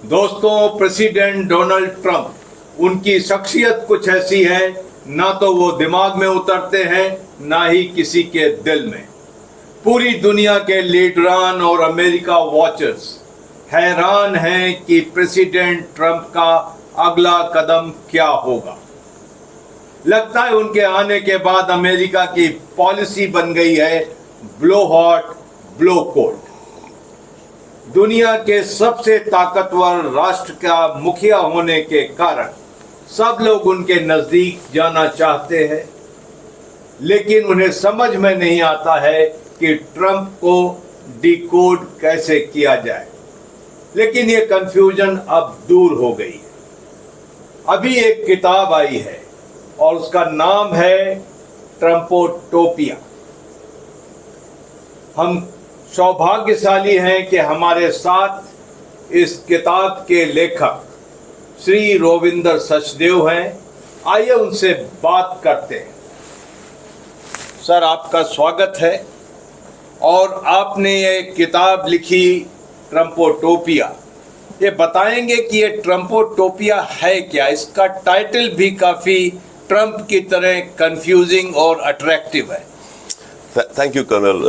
दोस्तों, president Donald Trump, उनकी शख्सियत कुछ ऐसी है, ना तो वो दिमाग में उतरते हैं ना ही किसी के दिल में। पूरी दुनिया के लीडरान और अमेरिका वॉचर्स हैरान हैं कि प्रेसिडेंट ट्रंप का अगला कदम क्या होगा। लगता है उनके आने के बाद अमेरिका की पॉलिसी बन गई है ब्लो हॉट ब्लो कोल्ड। दुनिया के सबसे ताकतवर राष्ट्र का मुखिया होने के कारण सब लोग उनके नजदीक जाना चाहते हैं, लेकिन उन्हें समझ में नहीं आता है कि ट्रंप को डिकोड कैसे किया जाए। लेकिन ये कंफ्यूजन अब दूर हो गई है। अभी एक किताब आई है और उसका नाम है ट्रंपोटोपिया। हम सौभाग्यशाली हैं कि हमारे साथ इस किताब के लेखक श्री रोविंदर सचदेव हैं। आइए उनसे बात करते हैं। सर, आपका स्वागत है। और आपने ये किताब लिखी ट्रंपोटोपिया। ये बताएंगे कि ये ट्रंपोटोपिया है क्या? इसका टाइटल भी काफ़ी ट्रंप की तरह कंफ्यूजिंग और अट्रैक्टिव है। Thank you colonel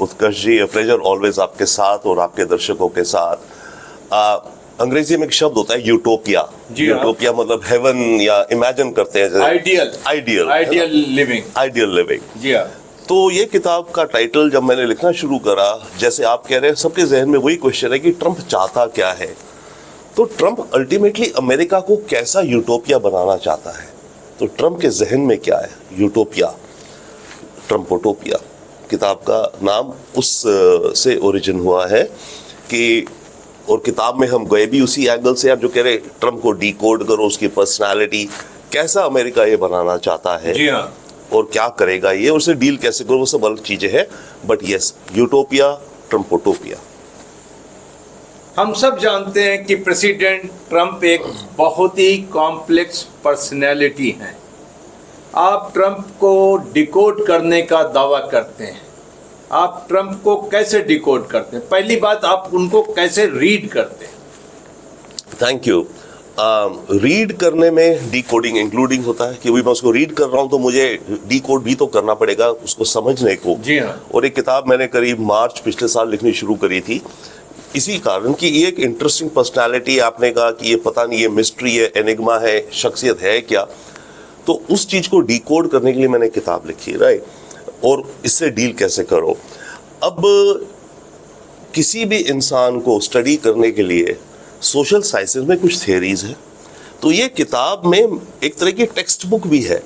Utkarsh ji, pleasure always आपके साथ और आपके दर्शकों के साथ। अंग्रेजी में एक शब्द होता है यूटोपिया। यूटोपिया मतलब हेवन या इमेजिन करते हैं, आइडियल लिविंग। जी हाँ। तो ये किताब का टाइटल जब मैंने लिखना शुरू करा, जैसे आप कह रहे हैं, सबके जहन में वही क्वेश्चन है कि ट्रंप चाहता क्या है। तो ट्रंप अल्टीमेटली अमेरिका को कैसा यूटोपिया बनाना चाहता है। तो ट्रंप के जहन में क्या है? यूटोपिया, ट्रंपोटोपिया। किताब का नाम उस से ओरिजिन हुआ है कि, और किताब में हम गए भी उसी एंगल से। आप जो कह रहे ट्रंप को डिकोड करो, उसकी पर्सनालिटी, कैसा अमेरिका ये बनाना चाहता है। जी हाँ। और क्या करेगा ये, और उसे डील कैसे करो, वो सब अलग चीजें हैं। But yes, utopia, Trumpotopia. हम सब जानते हैं कि प्रेसिडेंट ट्रंप एक बहुत ही कॉम्प्लेक्स पर्सनैलिटी हैं। आप ट्रंप को डिकोड करने का दावा करते हैं। आप ट्रंप को कैसे डिकोड करते हैं? पहली बात, आप उनको कैसे रीड करते हैं? Thank you. रीड करने में डिकोडिंग इंक्लूडिंग होता है, क्योंकि मैं उसको रीड कर रहा हूँ तो मुझे डिकोड भी तो करना पड़ेगा उसको समझने को। जी हाँ। और एक किताब मैंने करीब मार्च पिछले साल लिखनी शुरू करी थी, इसी कारण कि ये एक इंटरेस्टिंग पर्सनालिटी। आपने कहा कि ये पता नहीं, ये मिस्ट्री है, एनिग्मा है, शख्सियत है क्या। तो उस चीज को डिकोड करने के लिए मैंने किताब लिखी, राइट। और इससे डील कैसे करो। अब किसी भी इंसान को स्टडी करने के लिए सोशल साइंसेस में कुछ थियरीज है। तो ये किताब में एक तरह की टेक्स्ट बुक भी है,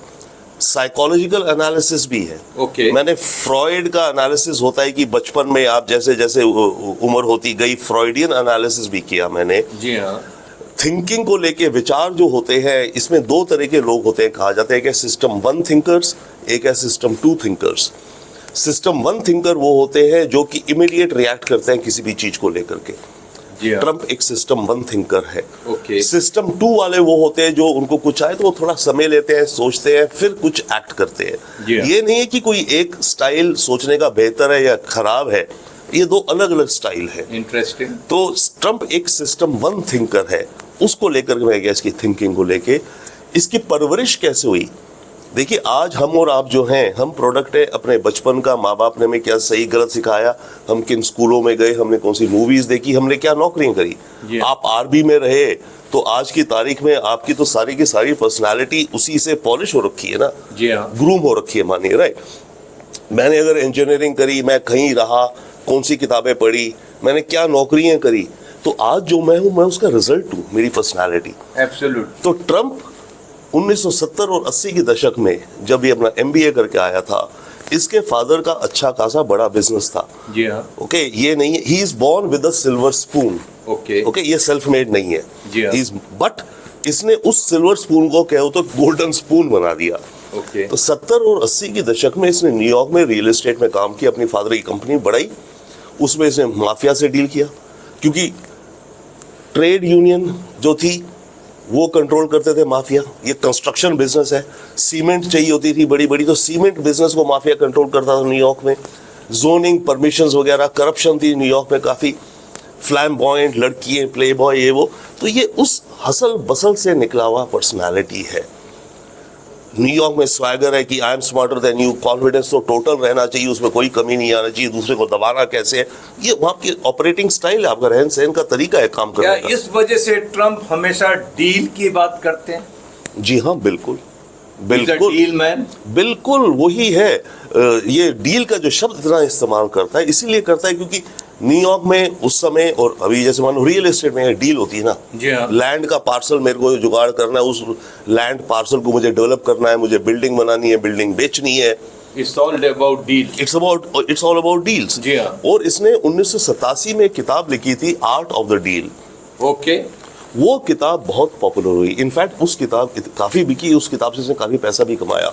साइकोलॉजिकल एनालिसिस भी है। ओके। मैंने फ्रॉइड का एनालिसिस होता है कि बचपन में आप जैसे जैसे उम्र होती गई, फ्रॉइडियन एनालिसिस भी किया मैंने। जी हाँ। थिंकिंग को लेके विचार जो होते हैं, इसमें दो तरह के लोग होते हैं, कहा जाता है कि सिस्टम 1 थिंकर्स, एक है सिस्टम 2 थिंकर्स। सिस्टम 1 थिंकर वो होते हैं जो कि इमीडिएट रिएक्ट करते हैं किसी भी चीज को लेकर के। जी हाँ। ट्रंप एक सिस्टम 1 थिंकर है। ओके। सिस्टम 2 वाले वो होते हैं जो उनको कुछ आए तो वो थोड़ा समय लेते हैं, सोचते हैं, फिर कुछ एक्ट करते हैं। ये नहीं है कि कोई एक स्टाइल सोचने का बेहतर है या खराब है, ये दो अलग अलग स्टाइल है। इंटरेस्टिंग। तो ट्रंप एक सिस्टम 1 थिंकर है। उसको लेकर मैं गया, इसकी थिंकिंग को लेके। इसकी परवरिश कैसे हुई? देखिए, आज हम और आप जो हैं, हम प्रोडक्ट है अपने बचपन का। माँ बाप ने हमें क्या सही गलत सिखाया, हम किन स्कूलों में गए, हमने कौन सी मूवीज देखी, हमने क्या नौकरियां करी। आप आर्मी में रहे तो आज की तारीख में आपकी तो सारी की सारी पर्सनालिटी उसी से पॉलिश हो रखी है ना। जी हाँ। ग्रूम हो रखी है, मानिए, राइट। मैंने अगर इंजीनियरिंग करी, मैं कहीं रहा, कौन सी किताबें पढ़ी, मैंने क्या नौकरियां करी, तो आज जो मैं हूं, मैं उसका रिजल्ट हूं, मेरी पर्सनालिटी। एब्सोल्यूट। तो ट्रंप 1970 और 80 के दशक में जब ये अपना MBA करके आया था, इसके फादर का अच्छा खासा बड़ा बिजनेस था। जी हाँ। ओके, ये नहीं है, he is born with a silver spoon. Okay. Okay, ये सेल्फ मेड नहीं है। जी हाँ। बट इसने उस सिल्वर स्पून को कहो तो गोल्डन स्पून बना दिया। ओके। तो 70 और 80 के दशक में इसने न्यूयॉर्क में रियल एस्टेट में काम किया, अपनी फादर की कंपनी बढ़ाई। उसमें इसने माफिया से डील किया, क्योंकि ट्रेड यूनियन जो थी वो कंट्रोल करते थे माफिया। ये कंस्ट्रक्शन बिजनेस है, सीमेंट चाहिए होती थी बड़ी बड़ी, तो सीमेंट बिजनेस को माफिया कंट्रोल करता था न्यूयॉर्क में। जोनिंग, परमिशंस वगैरह, करप्शन थी न्यूयॉर्क में काफ़ी। फ्लैम्बॉयंट लड़कियां, प्ले बॉय, ये वो। तो ये उस हसल बसल से निकला हुआ पर्सनालिटी है। न्यूयॉर्क में स्वैगर है कि I am smarter than you, confidence तो टोटल रहना चाहिए, उसमें कोई कमी नहीं आना चाहिए, दूसरे को दबाना कैसे है, ये वहाँ की ऑपरेटिंग स्टाइल है, आपका रहन सहन का तरीका है काम क्या करने का। इस वजह से ट्रम्प हमेशा डील की बात करते हैं? जी हाँ, बिल्कुल बिल्कुल डील मैन। बिल्कुल वही है। ये डील का जो शब्द इतना इस्तेमाल करता है, इसीलिए करता है क्योंकि न्यूयॉर्क में उस समय, और अभी जैसे मानो रियल एस्टेट में डील होती है ना, जी हाँ। लैंड का पार्सल मेरे को जुगाड़ करना है, उस लैंड पार्सल को मुझे डेवलप करना है, मुझे बिल्डिंग बनानी है, बिल्डिंग बेचनी है। It's all about deal. It's all about deals. जी हाँ। और इसने 1987 में एक किताब लिखी थी, art of the deal. Okay. वो किताब बहुत पॉपुलर हुई, इनफैक्ट उस किताब काफी बिकी, उस किताब से इसने काफी पैसा भी कमाया।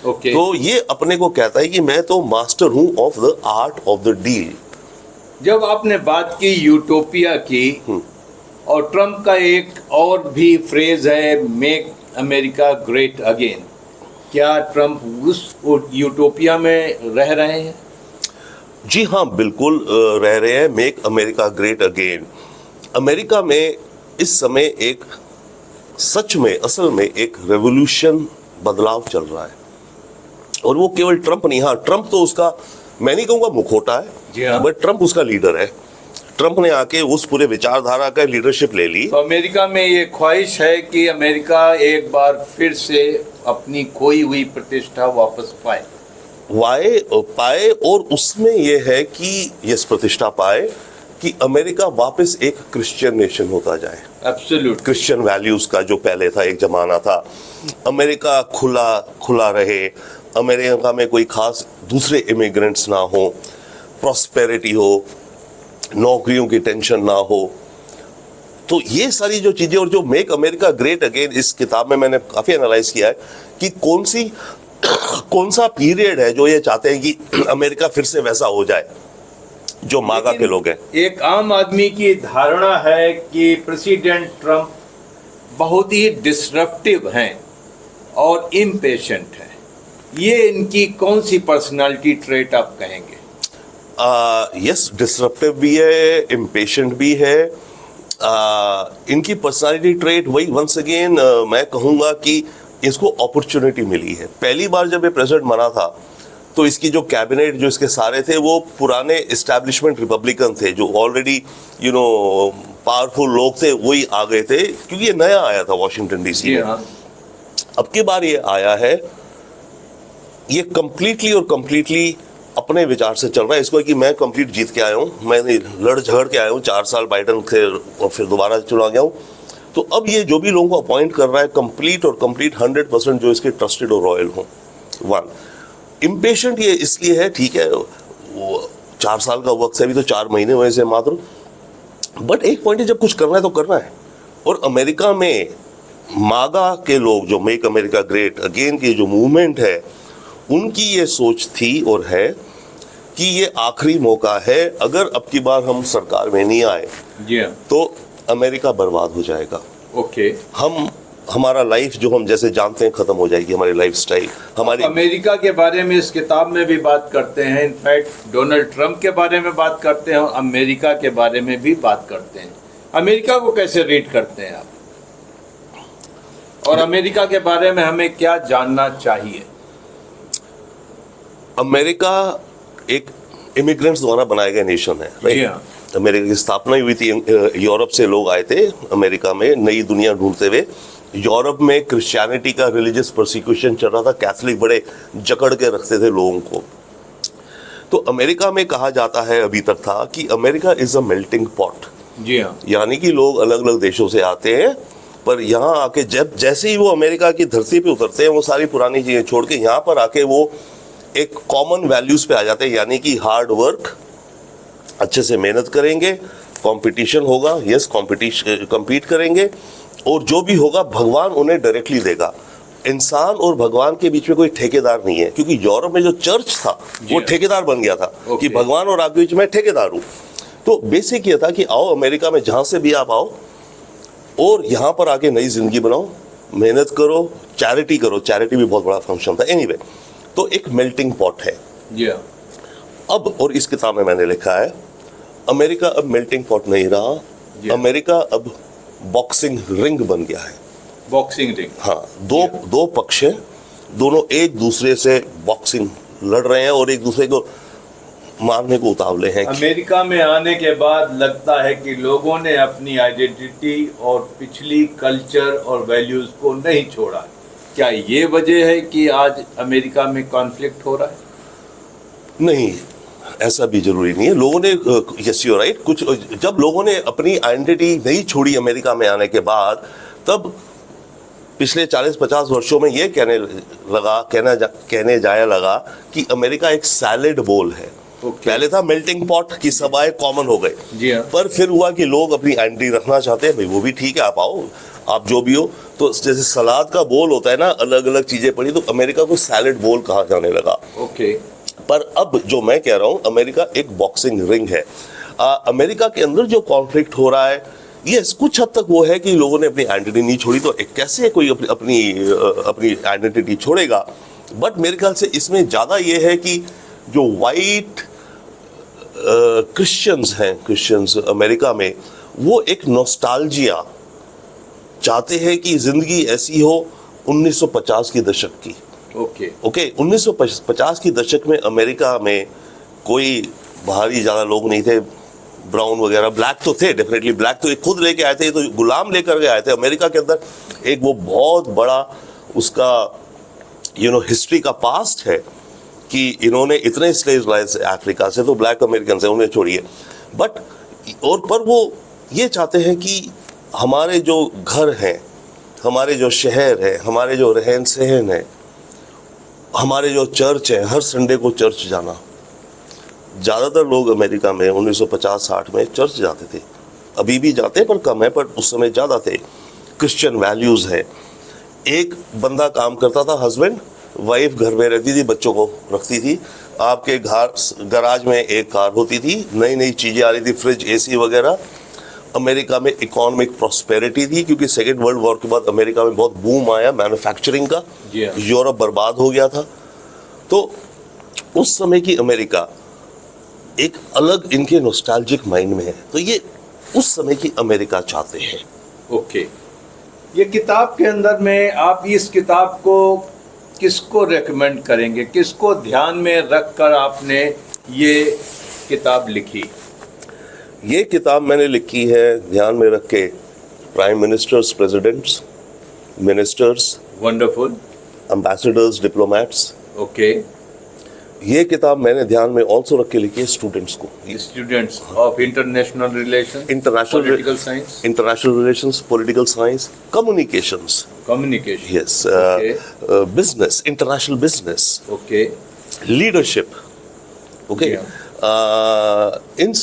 ओके। तो ये अपने को कहता है कि मैं तो मास्टर हूं of the art of the deal. जब आपने बात की यूटोपिया की, और ट्रम्प का एक और भी फ्रेज है, मेक अमेरिका ग्रेट अगेन, क्या ट्रम्प उस यूटोपिया में रह रहे हैं? जी हाँ, बिल्कुल रह रहे हैं। Make America great again. America में इस समय एक सच में, असल में एक रेवोल्यूशन, बदलाव चल रहा है। और वो केवल ट्रम्प नहीं, हाँ ट्रम्प तो उसका, मैं नहीं कहूँगा मुखौटा है, जी हाँ। बट ट्रम्प उसका लीडर है। ट्रम्प ने आके उस पूरे विचारधारा का लीडरशिप ले ली। तो अमेरिका में ये ख्वाहिश है कि अमेरिका एक बार फिर से अपनी खोई हुई प्रतिष्ठा वापस पाए, और उसमें यह है कि यस, प्रतिष्ठा पाए कि अमेरिका वापस एक क्रिश्चियन नेशन होता जाए। एब्सोल्यूट। क्रिश्चियन वैल्यूज का जो पहले था, एक जमाना था, अमेरिका खुला रहे, अमेरिका में कोई खास दूसरे इमिग्रेंट्स ना हो, प्रॉस्पेरिटी हो, नौकरियों की टेंशन ना हो। तो ये सारी जो चीजें, और जो मेक अमेरिका ग्रेट अगेन, इस किताब में मैंने काफी एनालाइज किया है कि कौन सा पीरियड है जो ये चाहते हैं कि अमेरिका फिर से वैसा हो जाए जो मागा के लोग हैं। एक आम आदमी की धारणा है कि प्रेसिडेंट ट्रम्प बहुत ही डिसरप्टिव हैं और इम्पेशेंट हैं। ये इनकी कौन सी पर्सनालिटी ट्रेट आप कहेंगे? यस, डिसरप्टिव भी है, इम्पेशेंट भी है। इनकी पर्सनालिटी ट्रेट वही, वंस अगेन मैं कहूँगा कि इसको अपॉर्चुनिटी मिली है। पहली बार जब ये प्रेसिडेंट बना था तो इसकी जो कैबिनेट, जो इसके सारे थे, वो पुराने एस्टैब्लिशमेंट रिपब्लिकन थे, जो ऑलरेडी पावरफुल लोग थे, वही आ गए थे, क्योंकि ये नया आया था वॉशिंगटन डीसी में। अब की बार ये आया है, ये कंप्लीटली अपने विचार से चल रहा है। इसको है कि मैं कंप्लीट जीत के आया हूँ, मैं लड़ झगड़ के आया हूँ, 4 साल बाइडन थे और फिर दोबारा चुना गया हूँ। तो अब ये जो भी लोगों को अपॉइंट कर रहा है, कंप्लीट 100% जो इसके ट्रस्टेड और रॉयल हों। इम्पेशेंट ये इसलिए है, ठीक है, वो 4 साल का वक्त है, अभी तो 4 महीने हुए से मात्र, बट एक पॉइंट है, जब कुछ करना है तो करना है। और अमेरिका में मागा के लोग, जो मेक अमेरिका ग्रेट अगेन की जो मूवमेंट है, उनकी ये सोच थी और है कि ये आखिरी मौका है। अगर अब की बार हम सरकार में नहीं आए तो अमेरिका बर्बाद हो जाएगा। ओके। हमारा लाइफ जो हम जैसे जानते हैं खत्म हो जाएगी, हमारी लाइफस्टाइल, हमारी। अमेरिका के बारे में इस किताब में भी बात करते हैं, इनफैक्ट डोनाल्ड ट्रंप के बारे में बात करते हैं, और अमेरिका के बारे में भी बात करते हैं। अमेरिका को कैसे रीड करते हैं आप, और अमेरिका के बारे में हमें क्या जानना चाहिए? अमेरिका एक इमिग्रेंट्स द्वारा बनाया गया नेशन है, राइट? अमेरिका की स्थापना हुई थी, यूरोप से लोग आए थे अमेरिका में नई दुनिया ढूंढते हुए। यूरोप में क्रिश्चियनिटी का रिलीजियस प्रोसिक्यूशन चल रहा था, कैथोलिक बड़े जकड़ के रखते थे लोगों को। तो अमेरिका में कहा जाता है, अभी तक था, कि America is a melting pot. जी हाँ। यानी कि लोग अलग अलग देशों से आते हैं, पर यहाँ आके जैसे ही वो अमेरिका की धरती पे उतरते हैं, वो सारी पुरानी चीजें छोड़ के यहाँ पर आके वो एक कॉमन वैल्यूज पे आ जाते हैं। यानी कि हार्ड वर्क, अच्छे से मेहनत करेंगे, कंपटीशन होगा, यस compete करेंगे, और जो भी होगा भगवान उन्हें डायरेक्टली देगा। इंसान और भगवान के बीच में कोई ठेकेदार नहीं है, क्योंकि यूरोप में जो चर्च था वो ठेकेदार बन गया था कि भगवान और आपके बीच में ठेकेदार हूं। तो बेसिक ये था कि आओ अमेरिका में जहां से भी आप आओ, और यहाँ पर आके नई जिंदगी बनाओ, मेहनत करो, चैरिटी करो। चैरिटी भी बहुत बड़ा फंक्शन था। एनीवे, तो एक मेल्टिंग पॉट है। जी। अब और इस किताब में मैंने लिखा है, अमेरिका अब मेल्टिंग पॉट नहीं रहा, जी। अमेरिका अब बॉक्सिंग रिंग बन गया है। Boxing ring. हाँ, दो पक्ष हैं, दोनों एक दूसरे से बॉक्सिंग लड़ रहे हैं और एक दूसरे को मारने को उतावले हैं। अमेरिका में आने के बाद लगता है कि लोगों ने अपनी आइडेंटिटी और पिछली कल्चर और वैल्यूज को नहीं छोड़ा। क्या ये वजह है कि आज अमेरिका में कॉन्फ्लिक्ट हो रहा है? नहीं, ऐसा भी जरूरी नहीं है। लोगों ने, यस यू राइट, कुछ जब लोगों ने अपनी आइडेंटिटी नहीं छोड़ी अमेरिका में आने के बाद, तब पिछले 40-50 वर्षों में ये कहने जाया लगा कि अमेरिका एक सैलेड बोल है। पहले था मेल्टिंग पॉट की सभाएं कॉमन हो गए, जी हाँ। पर फिर हुआ कि लोग अपनी आइडेंटिटी रखना चाहते हैं, भाई वो भी ठीक है, आप आओ, आप जो भी हो। तो जैसे सलाद का बोल होता है ना, अलग अलग चीजें पड़ी, तो अमेरिका को सैलेड बोल कहा जाने लगा। ओके। पर अब जो मैं कह रहा हूं, अमेरिका एक बॉक्सिंग रिंग है। अमेरिका के अंदर जो कॉन्फ्लिक्ट हो रहा है, ये कुछ हद तक वो है कि लोगों ने अपनी आइडेंटिटी नहीं छोड़ी, तो कैसे कोई अपनी आइडेंटिटी छोड़ेगा। बट मेरे ख्याल से इसमें ज्यादा ये है कि जो वाइट क्रिश्चियंस अमेरिका में, वो एक नॉस्टैल्जिया चाहते हैं कि जिंदगी ऐसी हो 1950 के दशक की। ओके 1950 की दशक में अमेरिका में कोई बाहरी ज्यादा लोग नहीं थे, ब्राउन वगैरह, ब्लैक तो थे, डेफिनेटली ब्लैक तो एक खुद लेके आए थे, तो गुलाम लेकर के आए थे अमेरिका के अंदर। एक वो बहुत बड़ा उसका हिस्ट्री का पास्ट है कि इन्होंने इतने स्लेव्स लाए अफ्रीका से, तो ब्लैक अमेरिकन से उन्हें छोड़िए। बट पर वो ये चाहते हैं कि हमारे जो घर हैं, हमारे जो शहर है, हमारे जो रहन सहन है, हमारे जो चर्च है, हर संडे को चर्च जाना। ज़्यादातर लोग अमेरिका में 1950-60 में चर्च जाते थे, अभी भी जाते हैं पर कम है, पर उस समय ज़्यादा थे। क्रिश्चियन वैल्यूज़ है। एक बंदा काम करता था, हस्बैंड, वाइफ घर में रहती थी, बच्चों को रखती थी। आपके गराज में एक कार होती थी, नई नई चीज़ें आ रही थी, फ्रिज, एसी वगैरह। अमेरिका में इकोनॉमिक प्रॉस्पेरिटी थी, क्योंकि सेकेंड वर्ल्ड वॉर के बाद अमेरिका में बहुत बूम आया मैन्युफैक्चरिंग का। यूरोप बर्बाद हो गया था। तो उस समय की अमेरिका एक अलग इनके नॉस्टैल्जिक माइंड में है, तो ये उस समय की अमेरिका चाहते हैं। ओके। ये किताब के अंदर में आप इस किताब को किसको रेकमेंड करेंगे, किसको ध्यान में रखकर आपने ये किताब लिखी? ये किताब मैंने लिखी है ध्यान में रख के prime ministers, presidents, ministers, wonderful, ambassadors, diplomats. Okay. ये किताब मैंने ध्यान में ऑल्सो रख के लिखी है स्टूडेंट्स को, students of international relation, international political science, international relations, political science, communications, yes, business, international business, okay, leadership, okay. इन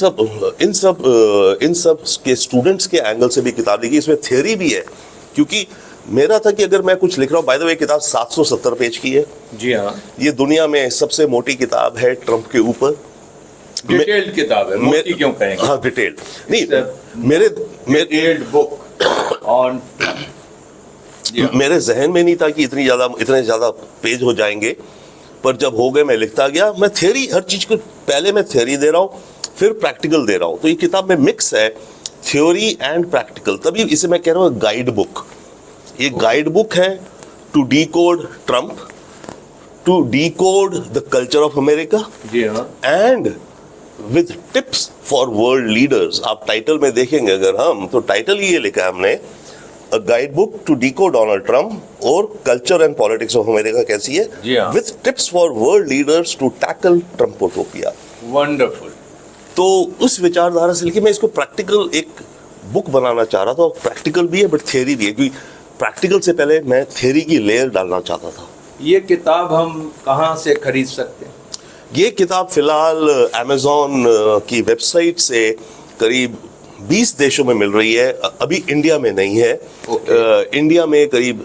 सब के स्टूडेंट्स के एंगल से भी किताब लिखी। इसमें थ्योरी भी है, क्योंकि मेरा था कि अगर मैं कुछ लिख रहा हूँ, बाय द वे किताब 770 पेज की है। जी हाँ। ये दुनिया में सबसे मोटी किताब है ट्रंप के ऊपर। डिटेल्ड किताब है, मोटी क्यों कहेंगे? हाँ, डिटेल्ड नहीं, डिटेल्ड बुक ऑन। मेरे जहन में नहीं था कि इतने ज्यादा पेज हो जाएंगे, पर जब हो गए मैं लिखता गया। मैं थ्योरी, हर चीज को पहले मैं थ्योरी दे रहा हूँ, फिर प्रैक्टिकल दे रहा हूँ, तो ये किताब में मिक्स है थ्योरी एंड प्रैक्टिकल, तभी इसे मैं कह रहा हूँ गाइड बुक। ये गाइड बुक है to decode Trump, to decode the culture of America, जी हाँ, and with tips for world leaders. आप टाइटल में देखेंगे अगर हम, तो टाइटल ये लिखा है हमने, a guide book to decode Donald Trump और culture and politics of America कैसी है, with tips for world leaders to tackle Trumpotopia. Wonderful. तो उस विचारधारा से लेके मैं इसको प्रैक्टिकल एक बुक बनाना चाह रहा था, प्रैक्टिकल भी है बट थ्योरी भी है, क्योंकि प्रैक्टिकल से पहले मैं थ्योरी की लेयर डालना चाहता था। ये किताब हम कहाँ से खरीद सकते हैं? ये किताब फिलहाल अमेज़न की वेबसाइट से करीब 20 देशों में मिल रही है, अभी इंडिया में नहीं है। इंडिया में करीब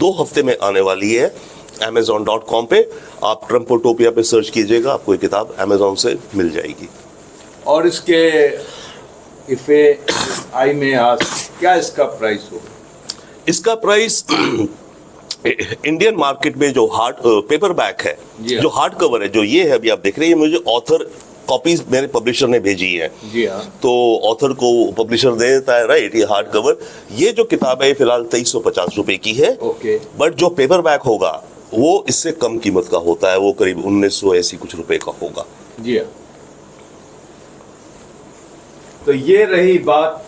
2 हफ्ते में आने वाली है। Amazon.com पे आप ट्रंपोटोपिया पे सर्च कीजिएगा, आपको ये किताब अमेज़न से मिल जाएगी। और इसके इफे आई में आज क्या इसका प्राइस हो? इसका प्राइस इंडियन मार्केट में जो हार्ड पेपर बैक है, जो हार्ड कवर है, जो ये है अभी आप देख रहे हैं, मुझे ऑथर कॉपीज मेरे पब्लिशर ने भेजी है, जी हाँ, तो ऑथर को पब्लिशर दे देता है, राइट, ये हार्ड कवर। ये जो किताब है फिलहाल 2350 रुपए की है, ओके, बट जो पेपर बैक होगा वो इससे कम कीमत का होता है, वो करीब 1900 ऐसी कुछ रुपए का होगा। जी हाँ। तो ये रही बात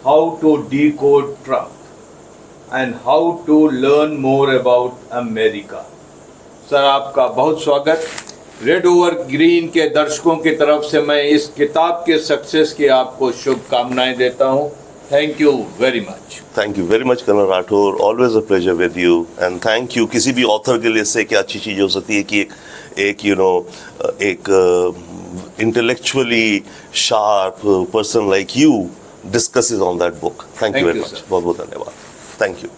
how to decode Trump and how to learn more about America. Sir आपका बहुत स्वागत। रेड ओवर ग्रीन के दर्शकों की तरफ से मैं इस किताब के सक्सेस की आपको शुभकामनाएं देता हूं। Thank you very much. Thank you very much colonel Rathore, always a pleasure with you, and thank you. किसी भी ऑथर के लिए इससे क्या अच्छी चीज हो सकती है कि एक एक intellectually sharp person like you discusses on that book. Thank you very much, बहुत बहुत धन्यवाद। Thank you.